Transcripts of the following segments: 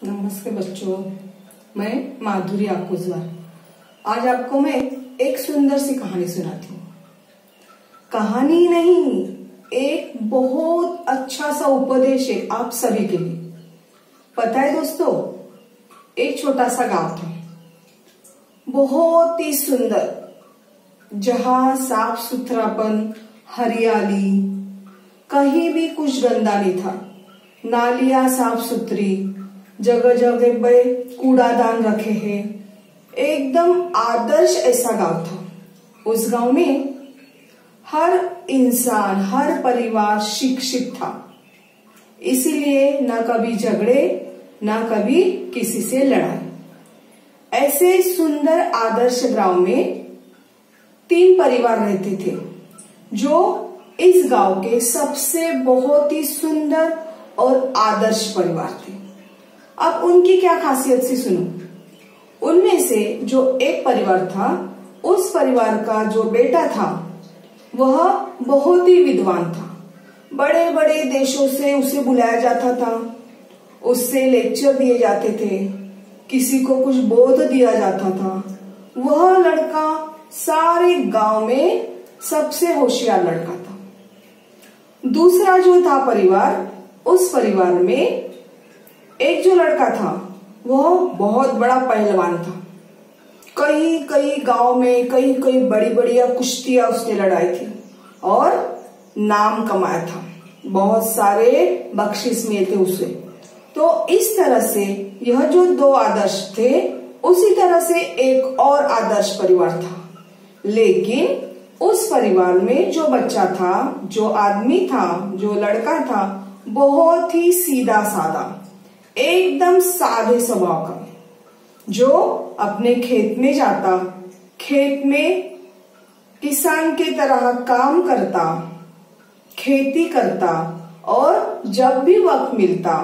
नमस्ते बच्चों, मैं माधुरी आकुजवार। आज आपको मैं एक सुंदर सी कहानी सुनाती हूँ। कहानी नहीं, एक बहुत अच्छा सा उपदेश है आप सभी के लिए। पता है दोस्तों, एक छोटा सा गांव था, बहुत ही सुंदर, जहां साफ सुथरापन, हरियाली, कहीं भी कुछ गंदा नहीं था, नालियां साफ सुथरी, जगह जगह पे कूड़ादान रखे हैं, एकदम आदर्श ऐसा गांव था। उस गांव में हर इंसान, हर परिवार शिक्षित था, इसीलिए ना कभी झगड़े, ना कभी किसी से लड़ाई। ऐसे सुंदर आदर्श गांव में 3 परिवार रहते थे, जो इस गांव के सबसे बहुत ही सुंदर और आदर्श परिवार थे। अब उनकी क्या खासियत सी सुनो। उनमें से जो एक परिवार था, उस परिवार का जो बेटा था वह बहुत ही विद्वान था। बड़े बड़े देशों से उसे बुलाया जाता था, उससे लेक्चर दिए जाते थे, किसी को कुछ बोध दिया जाता था। वह लड़का सारे गांव में सबसे होशियार लड़का था। दूसरा जो था परिवार, उस परिवार में एक जो लड़का था वह बहुत बड़ा पहलवान था। कई कई गांव में कई कई बड़ी बड़ी कुश्तियां उसने लड़ाई थी और नाम कमाया था, बहुत सारे बख्शिश मिले थे उसे। तो इस तरह से यह जो 2 आदर्श थे, उसी तरह से एक और आदर्श परिवार था। लेकिन उस परिवार में जो बच्चा था, जो आदमी था, जो लड़का था, बहुत ही सीधा साधा, एकदम सादे स्वभाव का, जो अपने खेत में जाता, खेत में किसान की तरह काम करता, खेती करता और जब भी वक्त मिलता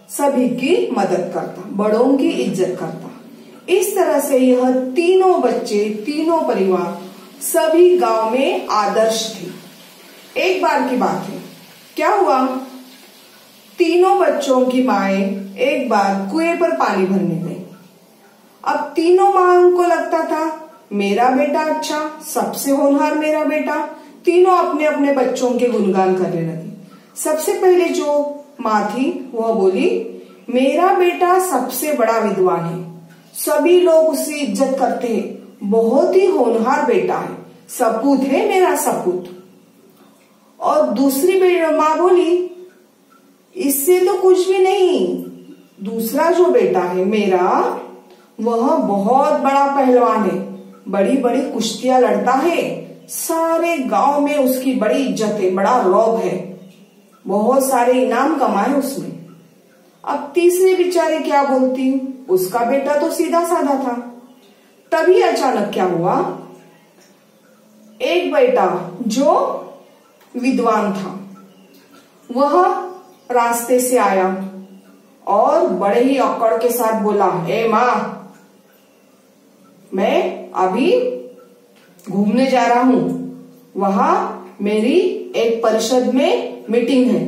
सभी की मदद करता, बड़ों की इज्जत करता। इस तरह से यह तीनों बच्चे, तीनों परिवार सभी गांव में आदर्श थे। एक बार की बात है, क्या हुआ, तीनों बच्चों की माएं एक बार कुएं पर पानी भरने गई। अब तीनों माओं को लगता था मेरा बेटा अच्छा, सबसे होनहार मेरा बेटा। तीनों अपने अपने बच्चों के गुणगान करने लगी। सबसे पहले जो माँ थी वह बोली, मेरा बेटा सबसे बड़ा विद्वान है, सभी लोग उससे इज्जत करते हैं, बहुत ही होनहार बेटा है, सपूत है मेरा सपूत। और दूसरी माँ बोली, इससे तो कुछ भी नहीं, दूसरा जो बेटा है मेरा वह बहुत बड़ा पहलवान है, बड़ी बड़ी कुश्तियां लड़ता है, सारे गांव में उसकी बड़ी इज्जत है, बड़ा रौब है, बहुत सारे इनाम कमाए उसने। अब तीसरी बेचारी क्या बोलती, उसका बेटा तो सीधा साधा था। तभी अचानक क्या हुआ, एक बेटा जो विद्वान था वह रास्ते से आया और बड़े ही अकड़ के साथ बोला, ए माँ, मैं अभी घूमने जा रहा हूं, वहां मेरी एक परिषद में मीटिंग है,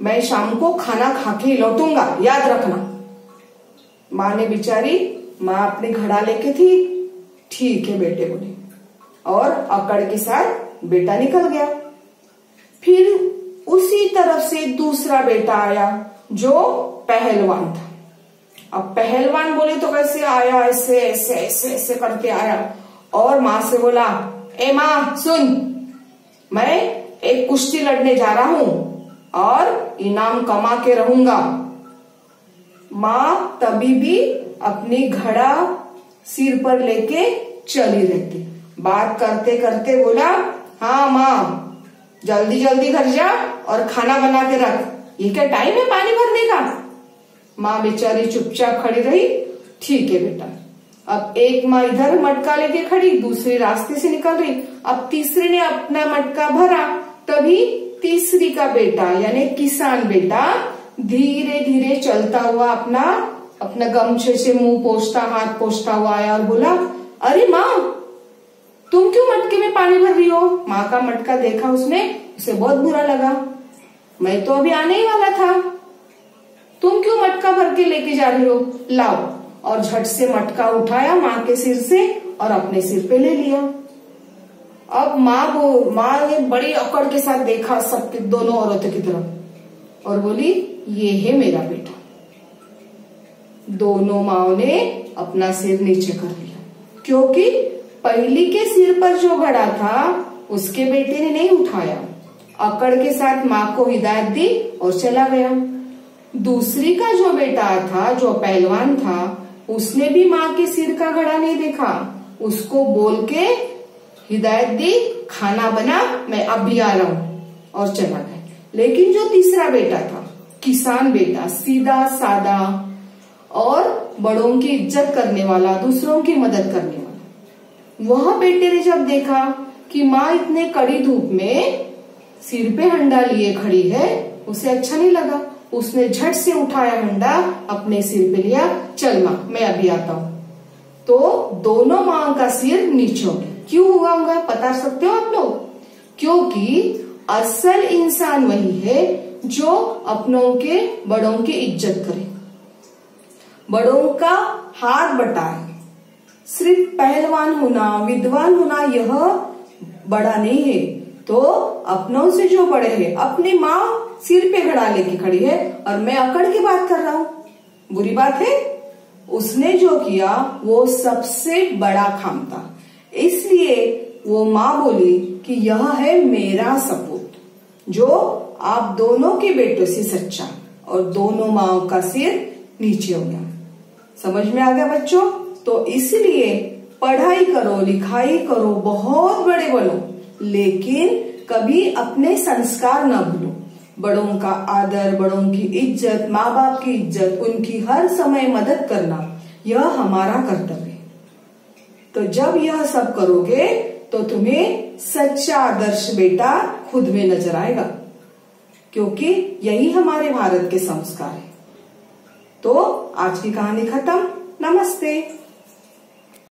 मैं शाम को खाना खा के लौटूंगा, याद रखना। माँ ने बेचारी, माँ अपने घड़ा लेके थी, ठीक है बेटे बोले, और अकड़ के साथ बेटा निकल गया। फिर उसी तरफ से दूसरा बेटा आया जो पहलवान था। अब पहलवान बोले तो कैसे आया, ऐसे ऐसे ऐसे ऐसे करके आया और माँ से बोला, ए माँ सुन, मैं एक कुश्ती लड़ने जा रहा हूं और इनाम कमा के रहूंगा। माँ तभी भी अपनी घड़ा सिर पर लेके चली रहती। बात करते करते बोला, हाँ माँ, जल्दी जल्दी घर जा और खाना बना के रख, ये क्या टाइम है पानी भरने का। माँ बेचारी चुपचाप खड़ी रही, ठीक है बेटा। अब एक माँ इधर मटका लेके खड़ी, दूसरी रास्ते से निकल रही। अब तीसरी ने अपना मटका भरा, तभी तीसरी का बेटा यानी किसान बेटा धीरे धीरे चलता हुआ अपना गमछे से मुंह पोंछता, हाथ पोंछता हुआ आया और बोला, अरे माँ, तुम क्यों मटके में पानी भर रही हो। माँ का मटका देखा उसने, उसे बहुत बुरा लगा, मैं तो अभी आने ही वाला था। तुम क्यों मटका भर के लेके जा रही हो, लाओ। और झट से मटका उठाया माँ के सिर से और अपने सिर पे ले लिया। अब माँ ने बड़ी अकड़ के साथ देखा सबके दोनों औरतों की तरफ और बोली, ये है मेरा बेटा। दोनों माओ ने अपना सिर नीचे कर लिया, क्योंकि पहली के सिर पर जो घड़ा था उसके बेटे ने नहीं उठाया। अकड़ के साथ माँ को हिदायत दी और चला गया। दूसरी का जो बेटा था, जो पहलवान था, उसने भी माँ के सिर का घड़ा नहीं देखा। उसको बोल के हिदायत दी, खाना बना, मैं अभी आ रहा हूं, और चला गया। लेकिन जो तीसरा बेटा था, किसान बेटा, सीधा सादा और बड़ों की इज्जत करने वाला, दूसरों की मदद करने वाला, वह बेटे ने जब देखा कि माँ इतने कड़ी धूप में सिर पे हंडा लिए खड़ी है, उसे अच्छा नहीं लगा। उसने झट से उठाया हंडा, अपने सिर पे लिया, चल माँ मैं अभी आता हूँ। तो दोनों माँ का सिर नीचे हो गया। क्यों हुआ होगा बता सकते हो आप लोग? क्योंकि असल इंसान वही है जो अपनों के बड़ों की इज्जत करे, बड़ों का हाथ बटाए। सिर्फ पहलवान होना, विद्वान होना यह बड़ा नहीं है। तो अपनों से जो बड़े हैं, अपनी माँ सिर पे घड़ा लेके खड़ी है और मैं अकड़ की बात कर रहा हूं, बुरी बात है? उसने जो किया वो सबसे बड़ा काम था। इसलिए वो माँ बोली कि यह है मेरा सपूत, जो आप दोनों के बेटों से सच्चा। और दोनों माओ का सिर नीचे हो गया। समझ में आ गया बच्चों? तो इसलिए पढ़ाई करो, लिखाई करो, बहुत बड़े बनो, लेकिन कभी अपने संस्कार न भूलो। बड़ों का आदर, बड़ों की इज्जत, माँ बाप की इज्जत, उनकी हर समय मदद करना, यह हमारा कर्तव्य है। तो जब यह सब करोगे तो तुम्हें सच्चा आदर्श बेटा खुद में नजर आएगा, क्योंकि यही हमारे भारत के संस्कार है। तो आज की कहानी खत्म। नमस्ते।